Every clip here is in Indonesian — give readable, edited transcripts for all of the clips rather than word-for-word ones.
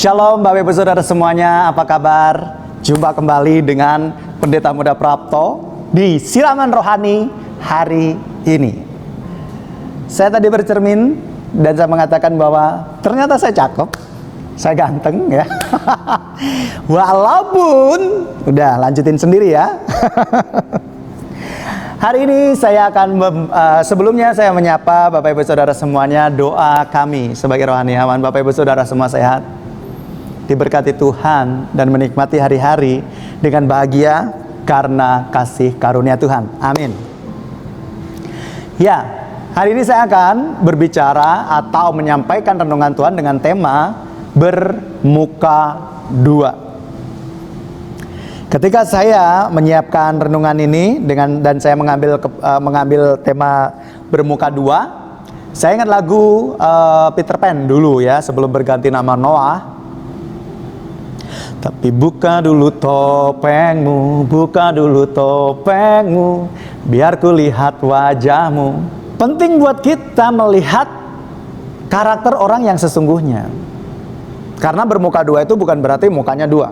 Shalom Bapak Ibu Saudara semuanya, apa kabar? Jumpa kembali dengan Pendeta Muda Prapto di Siraman Rohani hari ini. Saya tadi bercermin dan saya mengatakan bahwa ternyata saya cakep, saya ganteng ya. Walaupun, udah lanjutin sendiri ya. Hari ini saya akan sebelumnya saya menyapa Bapak Ibu Saudara semuanya. Doa kami sebagai rohaniawan, Bapak Ibu Saudara semua sehat, diberkati Tuhan dan menikmati hari-hari dengan bahagia karena kasih karunia Tuhan. Amin. Ya, hari ini saya akan berbicara atau menyampaikan renungan Tuhan dengan tema bermuka dua. Ketika saya menyiapkan renungan ini dan saya mengambil tema bermuka dua, saya ingat lagu Peter Pan dulu ya, sebelum berganti nama Noah. Tapi buka dulu topengmu, biar ku lihat wajahmu. Penting buat kita melihat karakter orang yang sesungguhnya. Karena bermuka dua itu bukan berarti mukanya dua.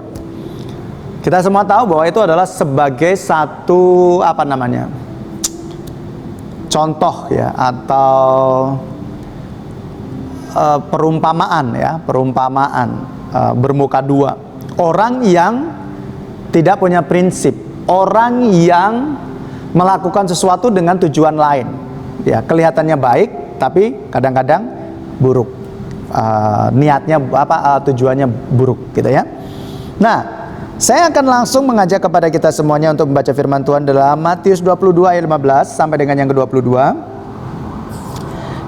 Kita semua tahu bahwa itu adalah sebagai satu contoh ya, atau perumpamaan bermuka dua. Orang yang tidak punya prinsip, orang yang melakukan sesuatu dengan tujuan lain. Ya, kelihatannya baik tapi kadang-kadang buruk. Niatnya tujuannya buruk gitu ya. Nah, saya akan langsung mengajak kepada kita semuanya untuk membaca firman Tuhan dalam Matius 22 ayat 15 sampai dengan yang ke-22.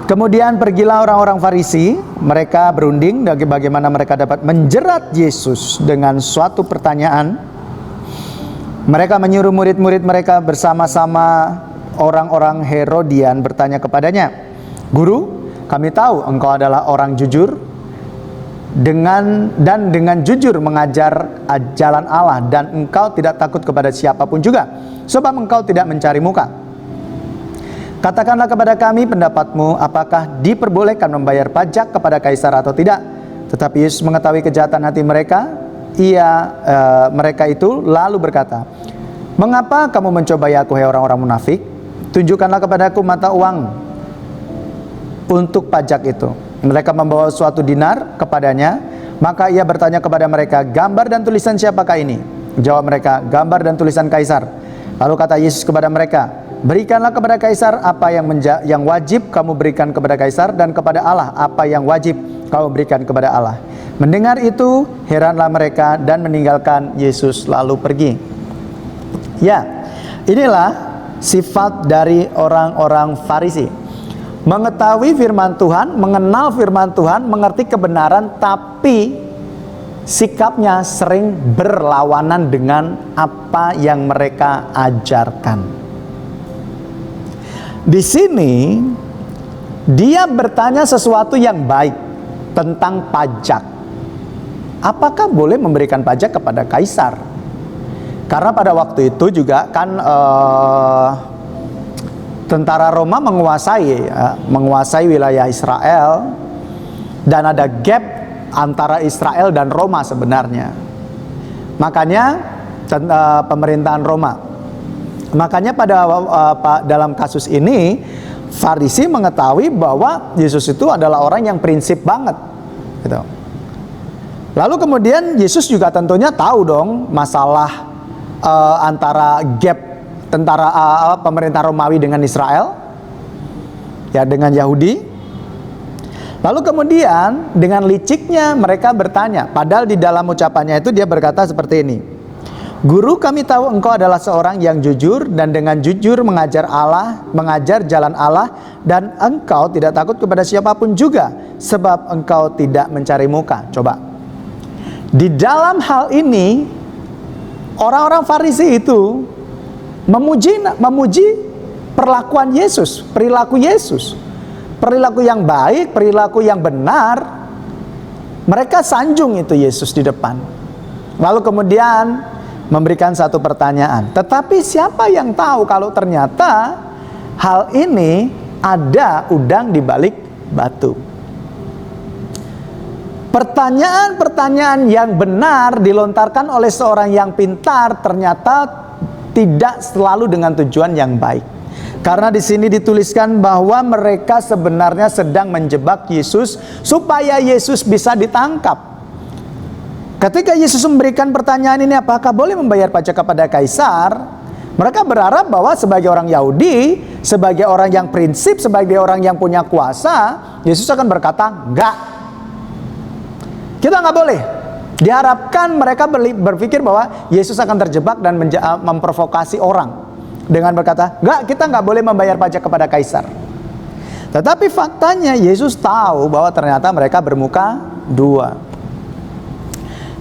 Kemudian pergilah orang-orang Farisi, mereka berunding bagaimana mereka dapat menjerat Yesus dengan suatu pertanyaan. Mereka menyuruh murid-murid mereka bersama-sama orang-orang Herodian bertanya kepadanya, "Guru, kami tahu engkau adalah orang jujur, dengan jujur mengajar jalan Allah, dan engkau tidak takut kepada siapapun juga, sebab engkau tidak mencari muka. Katakanlah kepada kami pendapatmu, apakah diperbolehkan membayar pajak kepada kaisar atau tidak?" Tetapi Yesus mengetahui kejahatan hati mereka. Mereka itu lalu berkata, "Mengapa kamu mencobai aku, hai orang-orang munafik? Tunjukkanlah kepadaku mata uang untuk pajak itu." Mereka membawa suatu dinar kepadanya. Maka ia bertanya kepada mereka, "Gambar dan tulisan siapakah ini?" Jawab mereka, "Gambar dan tulisan kaisar." Lalu kata Yesus kepada mereka, "Berikanlah kepada kaisar apa yang wajib kamu berikan kepada kaisar, dan kepada Allah apa yang wajib kamu berikan kepada Allah." Mendengar itu, heranlah mereka dan meninggalkan Yesus lalu pergi. Ya, inilah sifat dari orang-orang Farisi. Mengetahui firman Tuhan, mengenal firman Tuhan, mengerti kebenaran, tapi sikapnya sering berlawanan dengan apa yang mereka ajarkan. Di sini dia bertanya sesuatu yang baik tentang pajak. Apakah boleh memberikan pajak kepada kaisar? Karena pada waktu itu juga kan tentara Roma menguasai wilayah Israel, dan ada gap antara Israel dan Roma sebenarnya. Makanya pemerintahan Roma. Makanya dalam kasus ini Farisi mengetahui bahwa Yesus itu adalah orang yang prinsip banget, gitu. Lalu kemudian Yesus juga tentunya tahu dong masalah antara gap pemerintah Romawi dengan Israel, ya, dengan Yahudi. Lalu kemudian dengan liciknya mereka bertanya, padahal di dalam ucapannya itu dia berkata seperti ini, "Guru, kami tahu engkau adalah seorang yang jujur dan dengan jujur mengajar jalan Allah, dan engkau tidak takut kepada siapapun juga, sebab engkau tidak mencari muka." Coba, di dalam hal ini orang-orang Farisi itu memuji perlakuan Yesus, perilaku Yesus, perilaku yang baik, perilaku yang benar. Mereka sanjung itu Yesus di depan. Lalu kemudian memberikan satu pertanyaan, tetapi siapa yang tahu kalau ternyata hal ini ada udang di balik batu? Pertanyaan-pertanyaan yang benar dilontarkan oleh seorang yang pintar ternyata tidak selalu dengan tujuan yang baik. Karena di sini dituliskan bahwa mereka sebenarnya sedang menjebak Yesus supaya Yesus bisa ditangkap. Ketika Yesus memberikan pertanyaan ini, apakah boleh membayar pajak kepada Kaisar? Mereka berharap bahwa sebagai orang Yahudi, sebagai orang yang prinsip, sebagai orang yang punya kuasa, Yesus akan berkata, enggak. Kita nggak boleh. Diharapkan mereka berpikir bahwa Yesus akan terjebak dan memprovokasi orang dengan berkata, enggak, kita nggak boleh membayar pajak kepada Kaisar. Tetapi faktanya Yesus tahu bahwa ternyata mereka bermuka dua.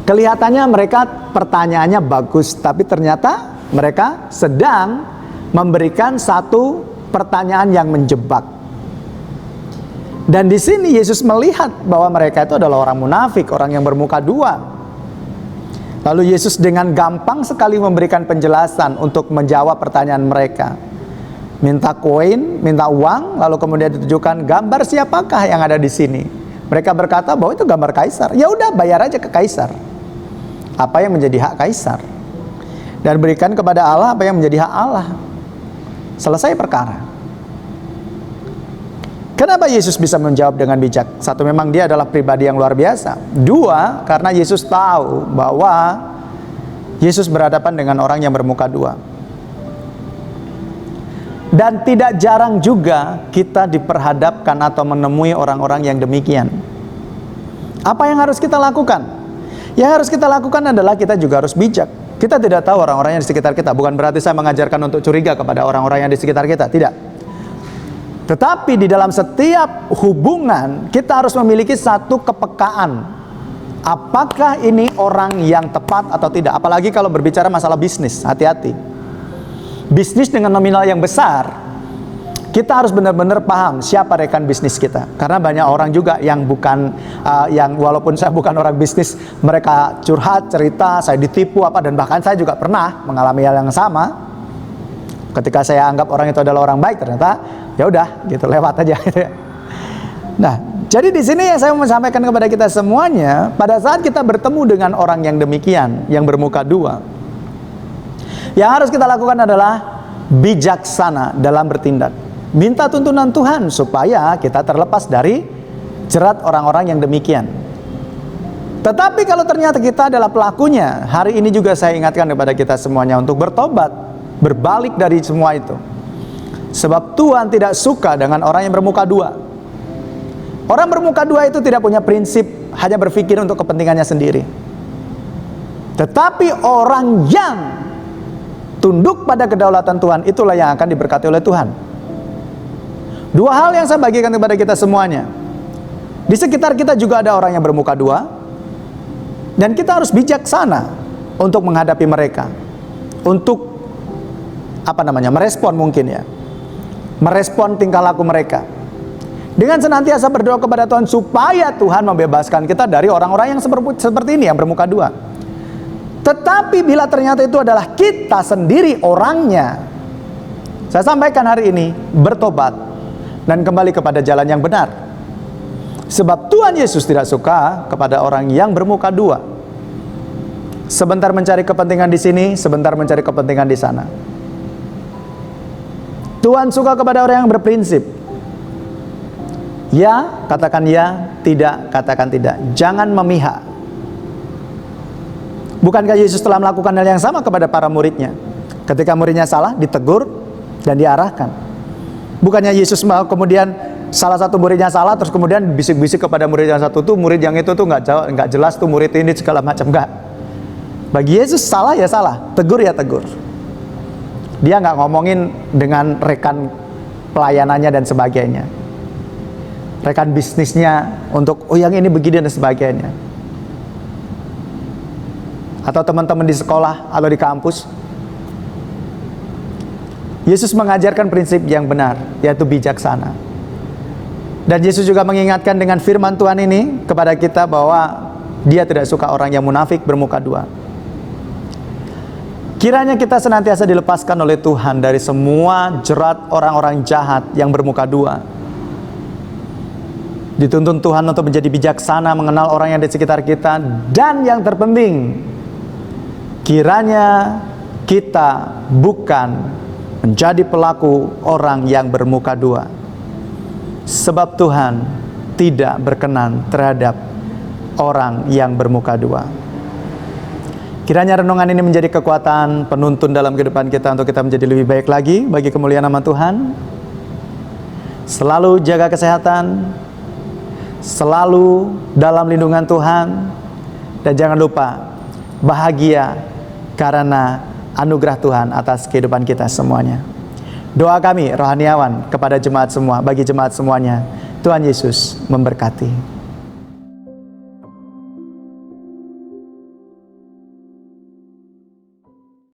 Kelihatannya mereka pertanyaannya bagus, tapi ternyata mereka sedang memberikan satu pertanyaan yang menjebak. Dan di sini Yesus melihat bahwa mereka itu adalah orang munafik, orang yang bermuka dua. Lalu Yesus dengan gampang sekali memberikan penjelasan untuk menjawab pertanyaan mereka. Minta koin, minta uang, lalu kemudian ditunjukkan gambar siapakah yang ada di sini. Mereka berkata bahwa itu gambar Kaisar. Ya udah, bayar aja ke Kaisar apa yang menjadi hak Kaisar, dan berikan kepada Allah apa yang menjadi hak Allah. Selesai perkara. Kenapa Yesus bisa menjawab dengan bijak? Satu, memang dia adalah pribadi yang luar biasa. Dua, karena Yesus tahu bahwa Yesus berhadapan dengan orang yang bermuka dua. Dan tidak jarang juga kita diperhadapkan atau menemui orang-orang yang demikian. Apa yang harus kita lakukan? Yang harus kita lakukan adalah kita juga harus bijak. Kita tidak tahu orang-orang yang di sekitar kita. Bukan berarti saya mengajarkan untuk curiga kepada orang-orang yang di sekitar kita, tidak. Tetapi di dalam setiap hubungan kita harus memiliki satu kepekaan. Apakah ini orang yang tepat atau tidak? Apalagi kalau berbicara masalah bisnis, hati-hati. Bisnis dengan nominal yang besar, kita harus benar-benar paham siapa rekan bisnis kita. Karena banyak orang juga yang bukan, yang walaupun saya bukan orang bisnis, mereka curhat, cerita, saya ditipu apa, dan bahkan saya juga pernah mengalami hal yang sama. Ketika saya anggap orang itu adalah orang baik, ternyata ya udah gitu, lewat aja gitu ya. Nah, jadi di sini yang saya mau sampaikan kepada kita semuanya, pada saat kita bertemu dengan orang yang demikian, yang bermuka dua, yang harus kita lakukan adalah bijaksana dalam bertindak. Minta tuntunan Tuhan supaya kita terlepas dari jerat orang-orang yang demikian. Tetapi kalau ternyata kita adalah pelakunya, hari ini juga saya ingatkan kepada kita semuanya untuk bertobat, berbalik dari semua itu. Sebab Tuhan tidak suka dengan orang yang bermuka dua. Orang bermuka dua itu tidak punya prinsip, hanya berpikir untuk kepentingannya sendiri. Tetapi orang yang tunduk pada kedaulatan Tuhan, itulah yang akan diberkati oleh Tuhan. Dua hal yang saya bagikan kepada kita semuanya. Di sekitar kita juga ada orang yang bermuka dua, dan kita harus bijaksana untuk menghadapi mereka. Untuk merespon mungkin ya. Merespon tingkah laku mereka. Dengan senantiasa berdoa kepada Tuhan supaya Tuhan membebaskan kita dari orang-orang yang seperti ini, yang bermuka dua. Tetapi bila ternyata itu adalah kita sendiri orangnya, saya sampaikan hari ini, bertobat dan kembali kepada jalan yang benar. Sebab Tuhan Yesus tidak suka kepada orang yang bermuka dua. Sebentar mencari kepentingan di sini, sebentar mencari kepentingan di sana. Tuhan suka kepada orang yang berprinsip. Ya, katakan ya, tidak, katakan tidak. Jangan memihak. Bukankah Yesus telah melakukan hal yang sama kepada para muridnya? Ketika muridnya salah, ditegur dan diarahkan. Bukannya Yesus kemudian salah satu muridnya salah, terus kemudian bisik-bisik kepada murid yang satu tuh, murid yang itu tuh nggak jelas tuh murid ini segala macam, enggak. Bagi Yesus salah ya salah, tegur ya tegur. Dia nggak ngomongin dengan rekan pelayanannya dan sebagainya, rekan bisnisnya untuk yang ini begini dan sebagainya, atau teman-teman di sekolah atau di kampus. Yesus mengajarkan prinsip yang benar, yaitu bijaksana. Dan Yesus juga mengingatkan dengan firman Tuhan ini kepada kita bahwa Dia tidak suka orang yang munafik bermuka dua. Kiranya kita senantiasa dilepaskan oleh Tuhan dari semua jerat orang-orang jahat yang bermuka dua. Dituntun Tuhan untuk menjadi bijaksana, mengenal orang yang di sekitar kita. Dan yang terpenting, kiranya kita bukan menjadi pelaku orang yang bermuka dua. Sebab Tuhan tidak berkenan terhadap orang yang bermuka dua. Kiranya renungan ini menjadi kekuatan penuntun dalam kehidupan kita untuk kita menjadi lebih baik lagi bagi kemuliaan nama Tuhan. Selalu jaga kesehatan, selalu dalam lindungan Tuhan, dan jangan lupa bahagia karena anugerah Tuhan atas kehidupan kita semuanya. Doa kami rohaniawan kepada jemaat semua, bagi jemaat semuanya, Tuhan Yesus memberkati.